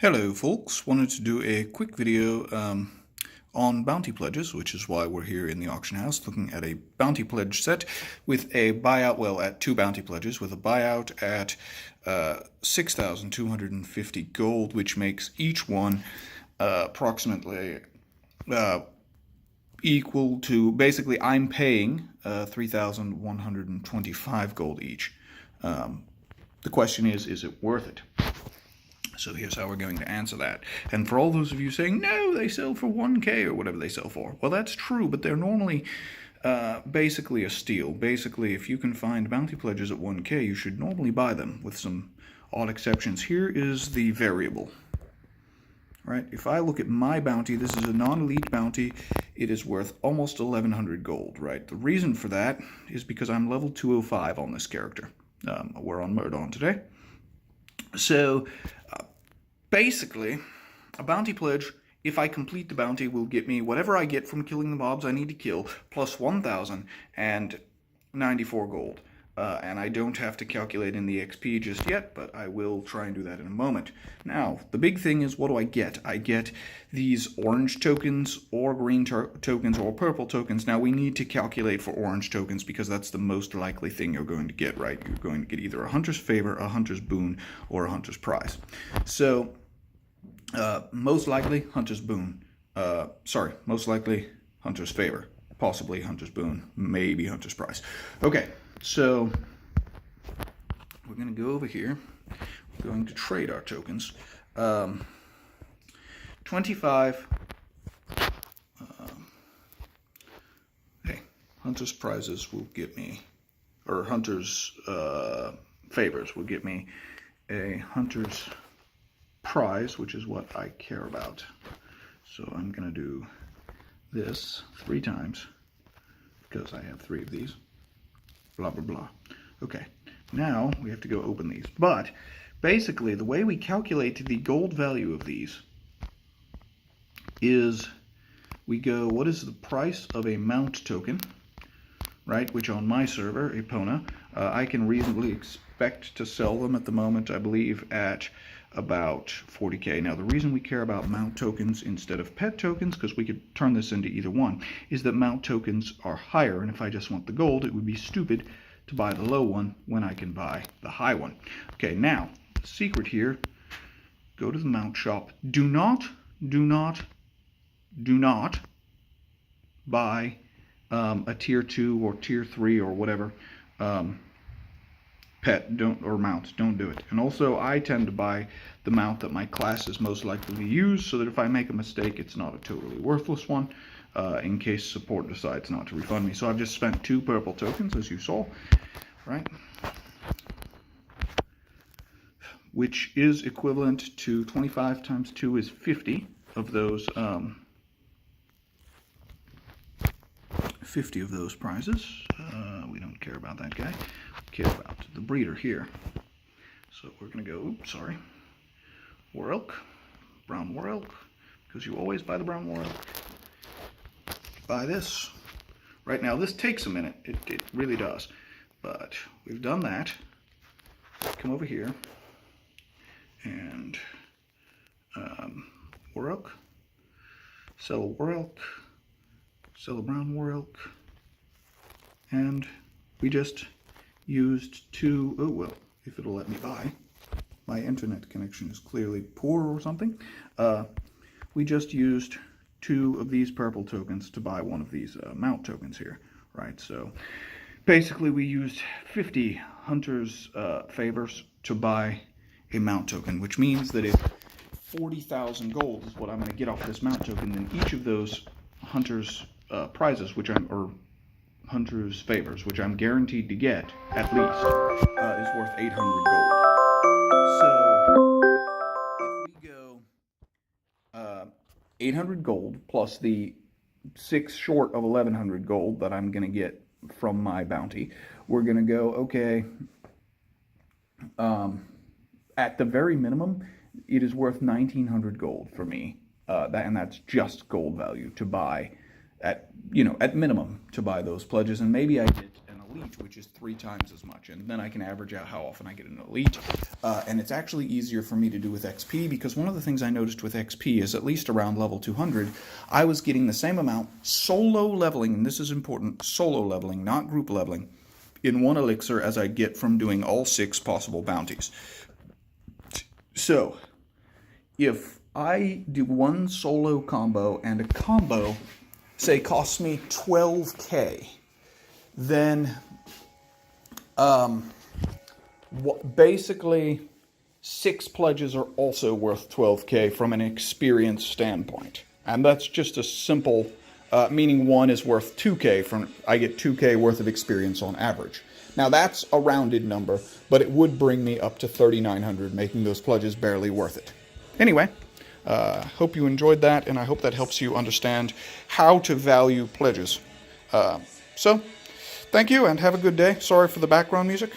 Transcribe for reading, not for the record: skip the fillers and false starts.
Hello folks, wanted to do a quick video on bounty pledges, which is why we're here in the auction house looking at a bounty pledge set with a buyout, well, at two bounty pledges with a buyout at 6,250 gold, which makes each one approximately equal to, basically I'm paying 3,125 gold each. The question is it worth it? So here's how we're going to answer that. And for all those of you saying, no, they sell for 1K or whatever they sell for. Well, that's true, but they're normally basically a steal. Basically, if you can find bounty pledges at 1K, you should normally buy them, with some odd exceptions. Here is the variable. Right? If I look at my bounty, this is a non-elite bounty. It is worth almost 1,100 gold, right? The reason for that is because I'm level 205 on this character. We're on Murdon today. So, basically, a bounty pledge, if I complete the bounty, will get me whatever I get from killing the mobs I need to kill, plus 1,094 gold. And I don't have to calculate in the XP just yet, but I will try and do that in a moment. Now, the big thing is, what do I get? I get these orange tokens, or green tokens, or purple tokens. Now, we need to calculate for orange tokens, because that's the most likely thing you're going to get, right? You're going to get either a Hunter's Favor, a Hunter's Boon, or a Hunter's Prize. So, most likely, Hunter's Boon. Most likely, Hunter's Favor. Possibly Hunter's Boon. Maybe Hunter's Prize. Okay. So, we're going to go over here. We're going to trade our tokens. 25. Hunter's Prizes will get me, or Hunter's Favors will get me a Hunter's Prize, which is what I care about. So, I'm going to do this 3 times, because I have 3 of these. Blah, blah, blah. Okay, now we have to go open these. But, basically, the way we calculate the gold value of these is we go, what is the price of a mount token, right, which on my server, Epona, I can reasonably expect to sell them at the moment, I believe, at about 40k. Now, the reason we care about mount tokens instead of pet tokens, because we could turn this into either one, is that mount tokens are higher, and if I just want the gold, it would be stupid to buy the low one when I can buy the high one. Okay, now, the secret here, go to the mount shop. Do not buy a tier 2 or tier 3 or whatever pet, or mount. Don't do it. And also, I tend to buy the mount that my class is most likely to use, so that if I make a mistake, it's not a totally worthless one, in case support decides not to refund me. So I've just spent 2 purple tokens, as you saw, right? Which is equivalent to 25 times 2 is 50 of those 50 of those prizes. We don't care about that guy. We care about the breeder here. So we're going to go, oops, sorry. War elk. Brown war elk. Because you always buy the brown war elk. Buy this. Right now, this takes a minute. It really does. But we've done that. Come over here. And war elk. Sell a war elk. Sell a brown war elk, and we just used 2, oh well, if it'll let me buy, my internet connection is clearly poor or something, we just used 2 of these purple tokens to buy one of these mount tokens here, right? So basically we used 50 Hunter's Favors to buy a mount token, which means that if 40,000 gold is what I'm going to get off this mount token, then each of those Hunter's prizes, or Hunter's Favors, which I'm guaranteed to get, at least, is worth 800 gold. So, if we go 800 gold, plus the 6 short of 1,100 gold that I'm going to get from my bounty, we're going to go, okay, at the very minimum, it is worth 1,900 gold for me, and that's just gold value to buy, at minimum, to buy those pledges. And maybe I get an elite, which is 3 times as much. And then I can average out how often I get an elite. And it's actually easier for me to do with XP, because one of the things I noticed with XP is at least around level 200, I was getting the same amount solo leveling, and this is important, solo leveling, not group leveling, in 1 elixir as I get from doing all 6 possible bounties. So, if I do 1 solo combo, and a combo, say, costs me 12k, then basically 6 pledges are also worth 12k from an experience standpoint. And that's just a simple, meaning 1 is worth 2k, I get 2k worth of experience on average. Now that's a rounded number, but it would bring me up to 3,900, making those pledges barely worth it. Anyway, hope you enjoyed that, and I hope that helps you understand how to value pledges. So, thank you, and have a good day. Sorry for the background music.